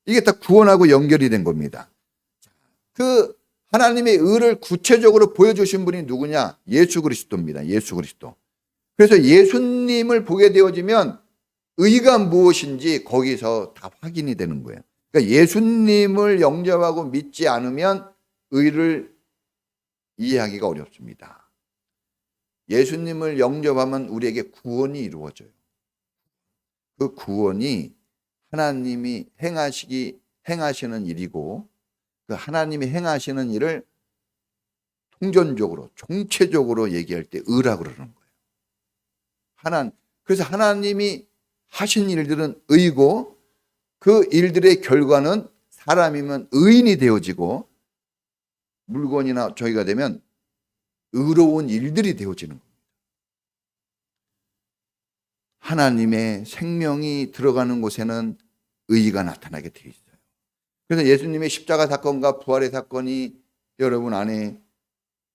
이게 다 구원하고 연결이 된 겁니다. 그 하나님의 의를 구체적으로 보여주신 분이 누구냐? 예수 그리스도입니다. 예수 그리스도. 그래서 예수님을 보게 되어지면 의가 무엇인지 거기서 다 확인이 되는 거예요. 그러니까 예수님을 영접하고 믿지 않으면 의를 이해하기가 어렵습니다. 예수님을 영접하면 우리에게 구원이 이루어져요. 그 구원이 하나님이 행하시는 일이고 그 하나님이 행하시는 일을 통전적으로 총체적으로 얘기할 때 의라 그러는 거예요. 그래서 하나님이 하신 일들은 의고 그 일들의 결과는 사람이면 의인이 되어지고 물건이나 저희가 되면 의로운 일들이 되어지는 겁니다. 하나님의 생명이 들어가는 곳에는 의가 나타나게 되어 있어요. 그래서 예수님의 십자가 사건과 부활의 사건이 여러분 안에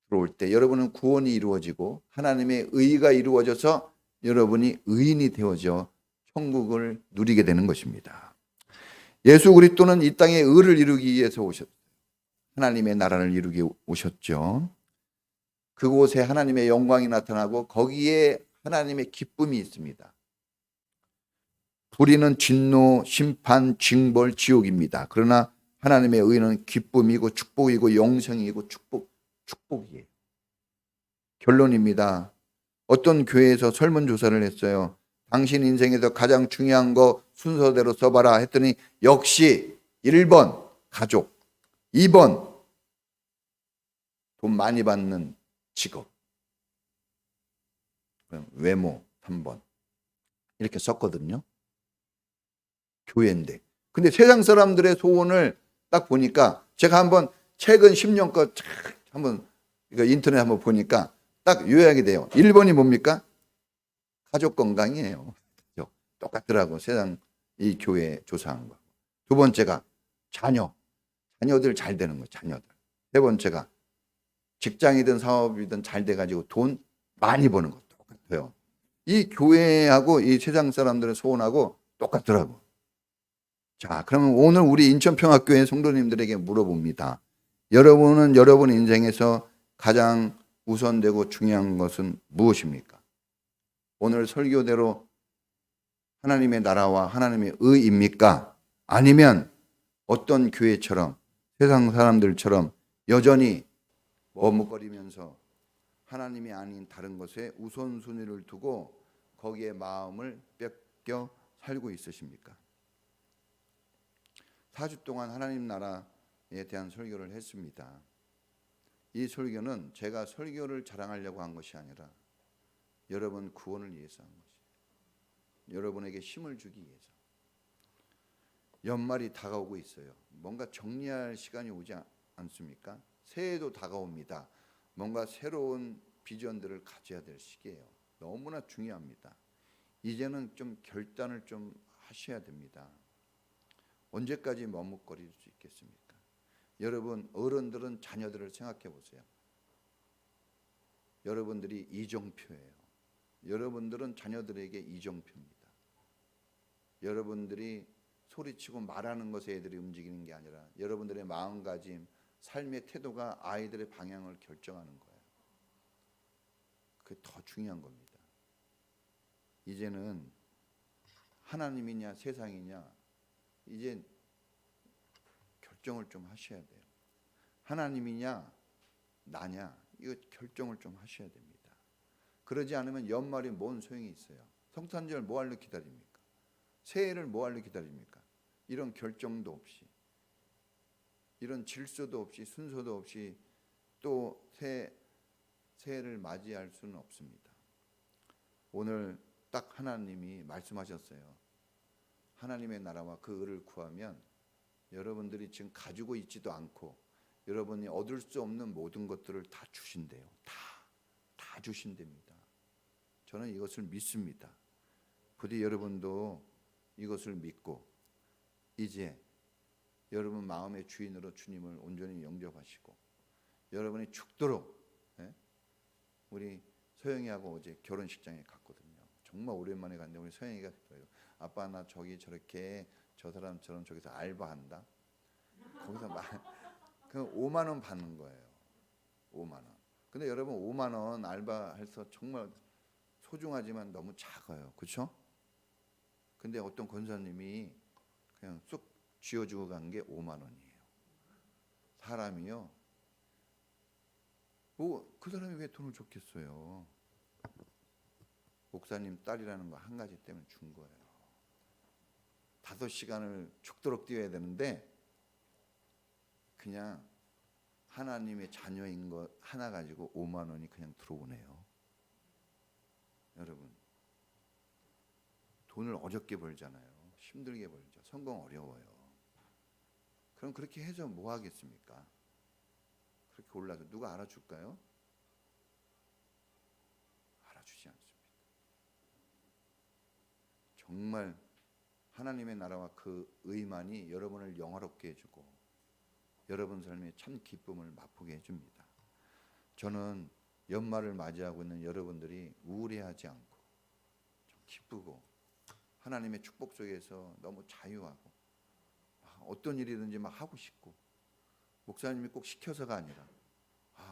들어올 때 여러분은 구원이 이루어지고 하나님의 의가 이루어져서 여러분이 의인이 되어져 천국을 누리게 되는 것입니다. 예수 그리스도는 이 땅에 의를 이루기 위해서 오셨어요. 하나님의 나라를 이루기 오셨죠. 그곳에 하나님의 영광이 나타나고 거기에 하나님의 기쁨이 있습니다. 불의는 진노, 심판, 징벌, 지옥입니다. 그러나 하나님의 의는 기쁨이고 축복이고 영생이고 축복이에요. 결론입니다. 어떤 교회에서 설문조사를 했어요. 당신 인생에서 가장 중요한 거 순서대로 써봐라 했더니 역시 1번 가족, 2번 돈 많이 받는 직업, 외모 3번 이렇게 썼거든요. 교회인데. 근데 세상 사람들의 소원을 딱 보니까 제가 한번 최근 10년 거 한번 이거 인터넷 한번 보니까 딱 요약이 돼요. 1번이 뭡니까? 가족 건강이에요. 똑같더라고. 세상 이 교회 조사한 거. 두 번째가 자녀들 잘 되는 거예요. 자녀들. 세 번째가 직장이든 사업이든 잘 돼가지고 돈 많이 버는 거 똑같아요. 이 교회하고 이 세상 사람들의 소원하고 똑같더라고. 자, 그러면 오늘 우리 인천평화교회 성도님들에게 물어봅니다. 여러분은 여러분 인생에서 가장 우선되고 중요한 것은 무엇입니까? 오늘 설교대로 하나님의 나라와 하나님의 의입니까? 아니면 어떤 교회처럼 세상 사람들처럼 여전히 머뭇거리면서 하나님이 아닌 다른 것에 우선순위를 두고 거기에 마음을 뺏겨 살고 있으십니까? 4주 동안 하나님 나라에 대한 설교를 했습니다. 이 설교는 제가 설교를 자랑하려고 한 것이 아니라 여러분 구원을 위해서 한 것이에요. 여러분에게 힘을 주기 위해서. 연말이 다가오고 있어요. 뭔가 정리할 시간이 오지 않습니까? 새해도 다가옵니다. 뭔가 새로운 비전들을 가져야 될 시기예요. 너무나 중요합니다. 이제는 좀 결단을 좀 하셔야 됩니다. 언제까지 머뭇거릴 수 있겠습니까? 여러분 어른들은 자녀들을 생각해 보세요. 여러분들이 이정표예요. 여러분들은 자녀들에게 이정표입니다. 여러분들이 소리치고 말하는 것에 애들이 움직이는 게 아니라 여러분들의 마음가짐, 삶의 태도가 아이들의 방향을 결정하는 거예요. 그게 더 중요한 겁니다. 이제는 하나님이냐 세상이냐 이제 결정을 좀 하셔야 돼요. 하나님이냐 나냐 이거 결정을 좀 하셔야 됩니다. 그러지 않으면 연말이 뭔 소용이 있어요. 성탄절 뭐 하려 기다립니까? 새해를 뭐 하려 기다립니까? 이런 결정도 없이 이런 질서도 없이 순서도 없이 또 새해를 맞이할 수는 없습니다. 오늘 딱 하나님이 말씀하셨어요. 하나님의 나라와 그 의를 구하면 여러분들이 지금 가지고 있지도 않고 여러분이 얻을 수 없는 모든 것들을 다 주신대요. 다 주신답니다. 저는 이것을 믿습니다. 부디 여러분도 이것을 믿고 이제 여러분 마음의 주인으로 주님을 온전히 영접하시고 여러분이 죽도록 우리 서영이하고 어제 결혼식장에 갔거든요. 정말 오랜만에 갔는데 우리 서영이가 그래요. 아빠 나 저기 저렇게 저 사람처럼 저기서 알바한다. 거기서 그 5만 원 받는 거예요. 5만 원. 근데 여러분 5만 원 알바해서 정말 소중하지만 너무 작아요. 그렇죠? 근데 어떤 권사님이 그냥 쑥 쥐어주고 간 게 5만 원이에요. 사람이요. 그 사람이 왜 돈을 줬겠어요? 목사님 딸이라는 거 한 가지 때문에 준 거예요. 5시간을 죽도록 뛰어야 되는데 그냥 하나님의 자녀인 것 하나 가지고 5만 원이 그냥 들어오네요. 여러분 돈을 어렵게 벌잖아요. 힘들게 벌죠. 성공 어려워요. 그럼 그렇게 해서 뭐 하겠습니까? 그렇게 올라서 누가 알아줄까요? 알아주지 않습니다. 정말 하나님의 나라와 그 의만이 여러분을 영화롭게 해주고 여러분 삶에 참 기쁨을 맛보게 해줍니다. 저는 연말을 맞이하고 있는 여러분들이 우울해하지 않고 좀 기쁘고 하나님의 축복 속에서 너무 자유하고 어떤 일이든지 막 하고 싶고 목사님이 꼭 시켜서가 아니라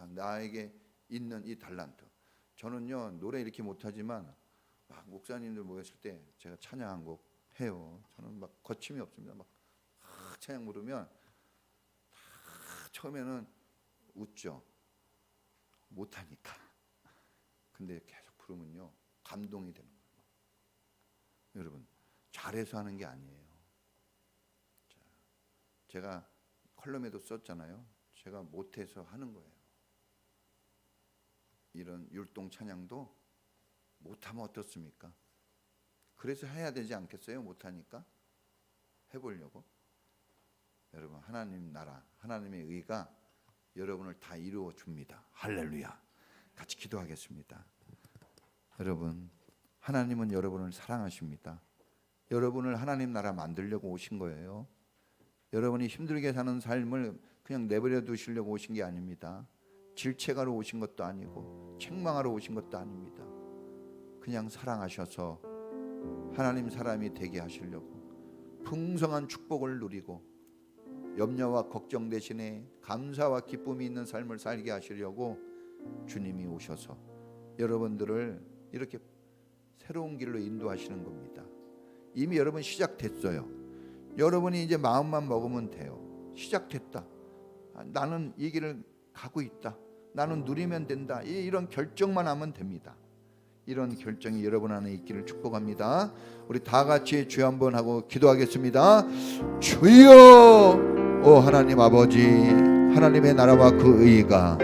나에게 있는 이 달란트. 저는요 노래 이렇게 못하지만 막 목사님들 모였을 때 제가 찬양 한 곡 해요. 저는 막 거침이 없습니다. 막 찬양 부르면 처음에는 웃죠. 못하니까. 근데 계속 부르면요 감동이 되는 거예요. 여러분 잘해서 하는 게 아니에요. 제가 컬럼에도 썼잖아요. 제가 못해서 하는 거예요. 이런 율동 찬양도 못하면 어떻습니까? 그래서 해야 되지 않겠어요? 못하니까 해보려고. 여러분 하나님 나라 하나님의 의가 여러분을 다 이루어 줍니다. 할렐루야. 같이 기도하겠습니다. 여러분 하나님은 여러분을 사랑하십니다. 여러분을 하나님 나라 만들려고 오신 거예요. 여러분이 힘들게 사는 삶을 그냥 내버려 두시려고 오신 게 아닙니다. 질책하러 오신 것도 아니고 책망하러 오신 것도 아닙니다. 그냥 사랑하셔서 하나님 사람이 되게 하시려고 풍성한 축복을 누리고 염려와 걱정 대신에 감사와 기쁨이 있는 삶을 살게 하시려고 주님이 오셔서 여러분들을 이렇게 새로운 길로 인도하시는 겁니다. 이미 여러분 시작됐어요. 여러분이 이제 마음만 먹으면 돼요. 시작됐다. 나는 이 길을 가고 있다. 나는 누리면 된다. 이런 결정만 하면 됩니다. 이런 결정이 여러분 안에 있기를 축복합니다. 우리 다 같이 주여 한번 하고 기도하겠습니다. 주여, 오 하나님 아버지, 하나님의 나라와 그 의가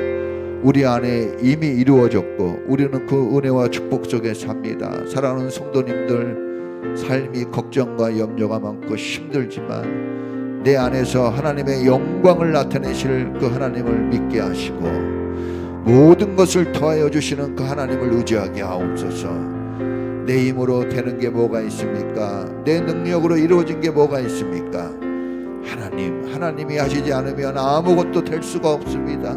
우리 안에 이미 이루어졌고 우리는 그 은혜와 축복 속에 삽니다. 사랑하는 성도님들, 삶이 걱정과 염려가 많고 힘들지만 내 안에서 하나님의 영광을 나타내실 그 하나님을 믿게 하시고 모든 것을 더하여 주시는 그 하나님을 의지하게 하옵소서. 내 힘으로 되는 게 뭐가 있습니까? 내 능력으로 이루어진 게 뭐가 있습니까? 하나님이 하시지 않으면 아무것도 될 수가 없습니다.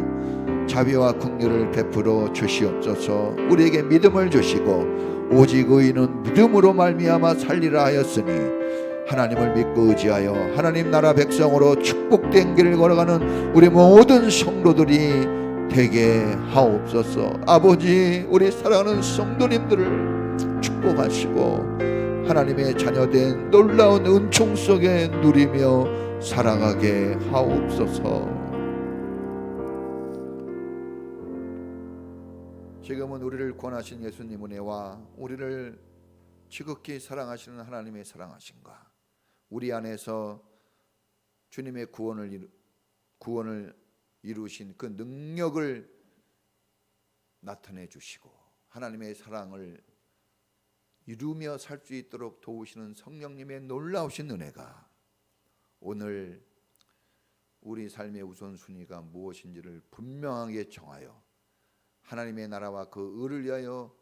자비와 긍휼을 베풀어 주시옵소서. 우리에게 믿음을 주시고 오직 의인은 믿음으로 말미암아 살리라 하였으니 하나님을 믿고 의지하여 하나님 나라 백성으로 축복된 길을 걸어가는 우리 모든 성도들이 되게 하옵소서. 아버지, 우리 사랑하는 성도님들을 축복하시고 하나님의 자녀된 놀라운 은총 속에 누리며 살아가게 하옵소서. 지금은 우리를 구원하신 예수님 은혜와 우리를 지극히 사랑하시는 하나님의 사랑하심과 우리 안에서 주님의 구원을 이루신 그 능력을 나타내 주시고 하나님의 사랑을 이루며 살 수 있도록 도우시는 성령님의 놀라우신 은혜가 오늘 우리 삶의 우선순위가 무엇인지를 분명하게 정하여 하나님의 나라와 그 의를 위하여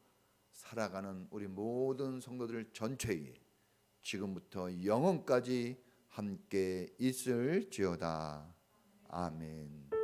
살아가는 우리 모든 성도들 전체에 지금부터 영원까지 함께 있을지어다. 아멘.